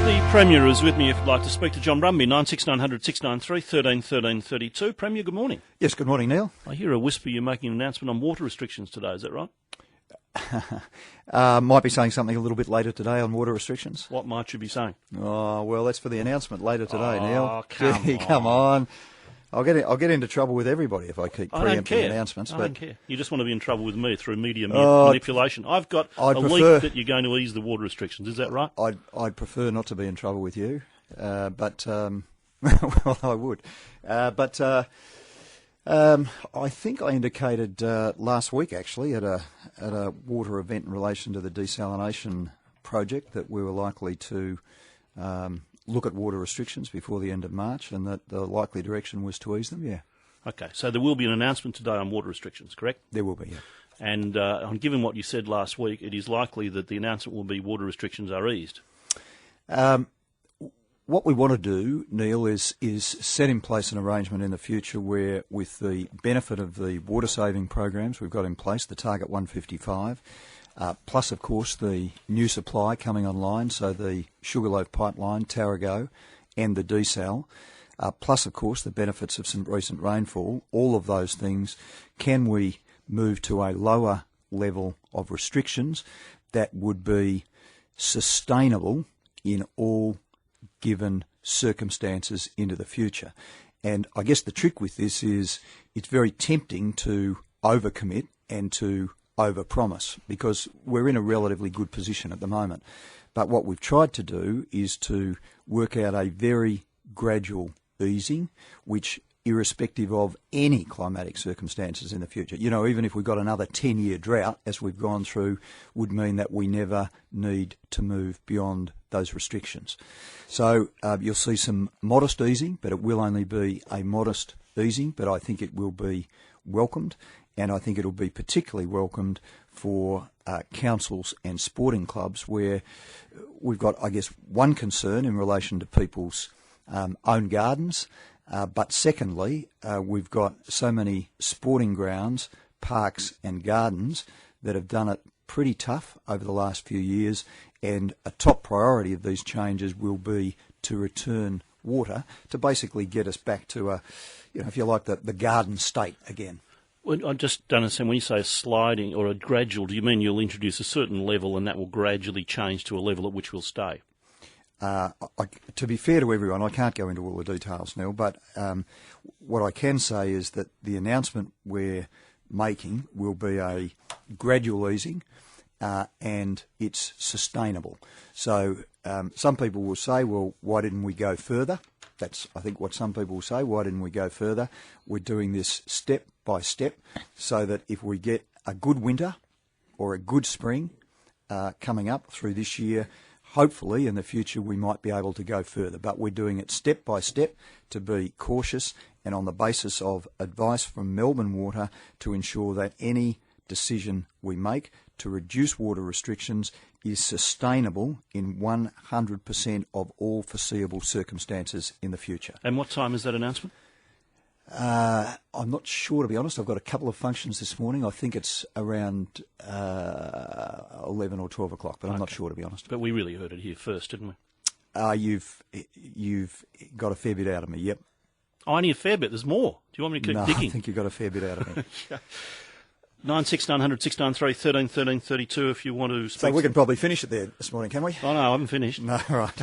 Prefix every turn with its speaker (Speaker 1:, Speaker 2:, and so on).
Speaker 1: The Premier is with me if you'd like to speak to John Brumby, 96900 693 13 13 32. Premier, good morning.
Speaker 2: Yes, good morning, Neil.
Speaker 1: I hear a whisper you're making an announcement on water restrictions today, is that right?
Speaker 2: Might be saying something a little bit later today on water restrictions.
Speaker 1: What might you be saying?
Speaker 2: Oh, well, that's for the announcement later today, Neil.
Speaker 1: Come
Speaker 2: on. I'll get into trouble with everybody if I keep preempting announcements.
Speaker 1: I don't care. You just want to be in trouble with me through media manipulation. I've got a leak that you're going to ease the water restrictions. Is that right?
Speaker 2: I'd prefer not to be in trouble with you, but well, I would. I think I indicated last week, actually, at a water event in relation to the desalination project that we were likely to look at water restrictions before the end of March, and that the likely direction was to ease them, yeah.
Speaker 1: Okay, so there will be an announcement today on water restrictions, correct?
Speaker 2: There will be, yeah.
Speaker 1: And given what you said last week, it is likely that the announcement will be water restrictions are eased.
Speaker 2: What we want to do, Neil, is set in place an arrangement in the future where, with the benefit of the water-saving programs we've got in place, the Target 155, plus, of course, the new supply coming online, so the Sugarloaf Pipeline, Tarago, and the desal, plus, of course, the benefits of some recent rainfall, all of those things, can we move to a lower level of restrictions that would be sustainable in all given circumstances into the future. And I guess the trick with this is it's very tempting to overcommit and to overpromise because we're in a relatively good position at the moment. But what we've tried to do is to work out a very gradual easing, which, irrespective of any climatic circumstances in the future, you know, even if we got another 10-year drought, as we've gone through, would mean that we never need to move beyond those restrictions. So you'll see some modest easing, but it will only be a modest easing, but I think it will be welcomed, and I think it'll be particularly welcomed for councils and sporting clubs where we've got, I guess, one concern in relation to people's own gardens, but secondly, we've got so many sporting grounds, parks and gardens that have done it pretty tough over the last few years, and a top priority of these changes will be to return water to basically get us back to a, you know, if you like, the garden state again.
Speaker 1: Well, I just don't understand, when you say sliding or a gradual, do you mean you'll introduce a certain level and that will gradually change to a level at which we'll stay?
Speaker 2: To be fair to everyone, I can't go into all the details, Neil, but what I can say is that the announcement we're making will be a gradual easing and it's sustainable. So some people will say, well, why didn't we go further? That's, I think, what some people will say. Why didn't we go further? We're doing this step by step so that if we get a good winter or a good spring coming up through this year, hopefully in the future we might be able to go further. But we're doing it step by step to be cautious and on the basis of advice from Melbourne Water to ensure that any decision we make to reduce water restrictions is sustainable in 100% of all foreseeable circumstances in the future.
Speaker 1: And what time is that announcement?
Speaker 2: I'm not sure, to be honest. I've got a couple of functions this morning. I think it's around 11 or 12 o'clock, but I'm not sure, to be honest.
Speaker 1: But we really heard it here first, didn't we?
Speaker 2: You've got a fair bit out of me, yep.
Speaker 1: Only a fair bit. There's more. Do you want me to keep digging?
Speaker 2: I think you got a fair bit out of me.
Speaker 1: 96900 693 13 13 32 if you want to speak.
Speaker 2: So we can probably finish it there this morning, can we?
Speaker 1: Oh, no, I haven't finished.
Speaker 2: No, right.